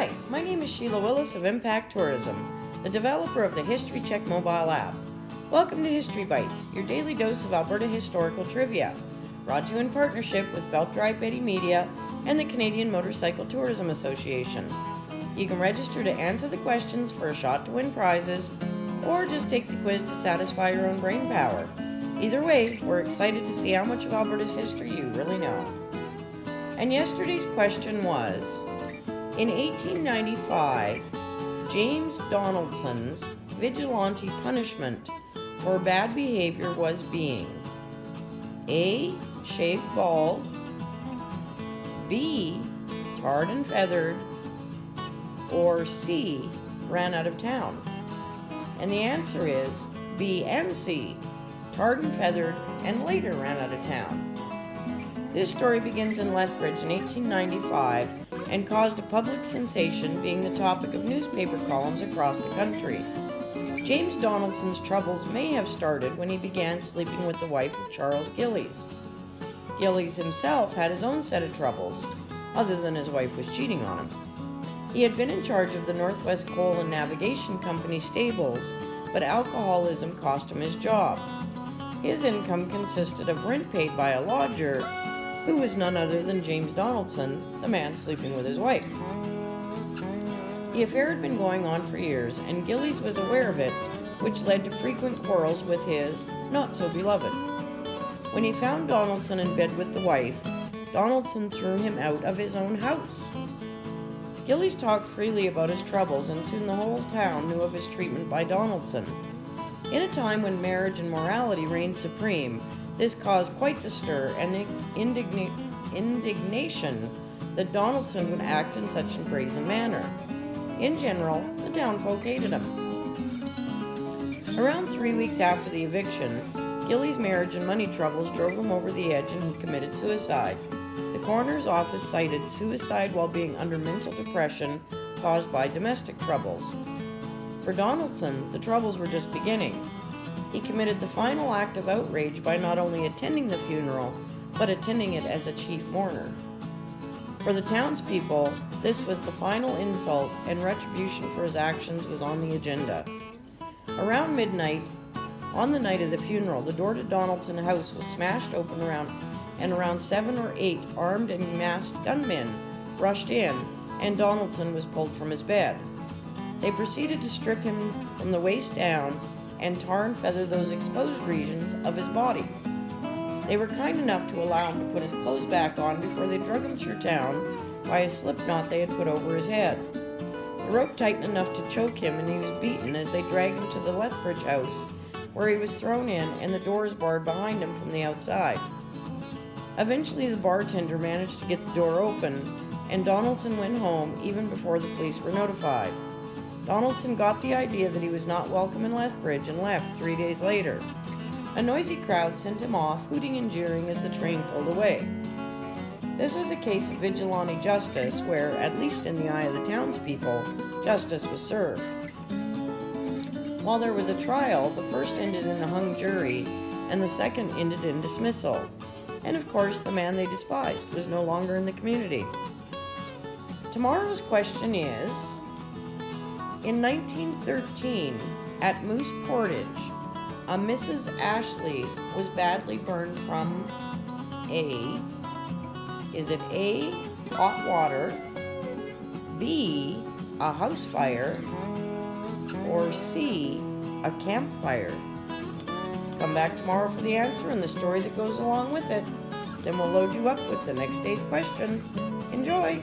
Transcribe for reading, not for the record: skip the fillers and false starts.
Hi, my name is Sheila Willis of Impact Tourism, the developer of the History Check mobile app. Welcome to History Bytes, your daily dose of Alberta Historical Trivia, brought to you in partnership with Belt Drive Betty Media and the Canadian Motorcycle Tourism Association. You can register to answer the questions for a shot to win prizes, or just take the quiz to satisfy your own brain power. Either way, we're excited to see how much of Alberta's history you really know. And yesterday's question was, in 1895, James Donaldson's vigilante punishment for bad behavior was being A. Shaved bald, B. Tarred and feathered, or C. Ran out of town. And the answer is B and C, tarred and feathered, and later ran out of town. This story begins in Lethbridge in 1895 and caused a public sensation, being the topic of newspaper columns across the country. James Donaldson's troubles may have started when he began sleeping with the wife of Charles Gillies. Gillies himself had his own set of troubles, other than his wife was cheating on him. He had been in charge of the Northwest Coal and Navigation Company stables, but alcoholism cost him his job. His income consisted of rent paid by a lodger, who was none other than James Donaldson, the man sleeping with his wife. The affair had been going on for years, and Gillies was aware of it, which led to frequent quarrels with his not-so-beloved. When he found Donaldson in bed with the wife, Donaldson threw him out of his own house. Gillies talked freely about his troubles, and soon the whole town knew of his treatment by Donaldson. In a time when marriage and morality reigned supreme, this caused quite the stir and the indignation that Donaldson would act in such a brazen manner. In general, the townfolk hated him. Around 3 weeks after the eviction, Gillies' marriage and money troubles drove him over the edge and he committed suicide. The coroner's office cited suicide while being under mental depression caused by domestic troubles. For Donaldson, the troubles were just beginning. He committed the final act of outrage by not only attending the funeral, but attending it as a chief mourner. For the townspeople, this was the final insult, and retribution for his actions was on the agenda. Around midnight, on the night of the funeral, the door to Donaldson's house was smashed open and around 7 or 8 armed and masked gunmen rushed in, and Donaldson was pulled from his bed. They proceeded to strip him from the waist down and tar and feather those exposed regions of his body. They were kind enough to allow him to put his clothes back on before they drug him through town by a slip knot they had put over his head. The rope tightened enough to choke him, and he was beaten as they dragged him to the Lethbridge house, where he was thrown in and the doors barred behind him from the outside. Eventually the bartender managed to get the door open, and Donaldson went home even before the police were notified. Donaldson got the idea that he was not welcome in Lethbridge and left 3 days later. A noisy crowd sent him off, hooting and jeering as the train pulled away. This was a case of vigilante justice where, at least in the eye of the townspeople, justice was served. While there was a trial, the first ended in a hung jury, and the second ended in dismissal. And of course, the man they despised was no longer in the community. Tomorrow's question is, in 1913, at Moose Portage, a Mrs. Ashley was badly burned from is it A, hot water, B, a house fire, or C, a campfire? Come back tomorrow for the answer and the story that goes along with it. Then we'll load you up with the next day's question. Enjoy!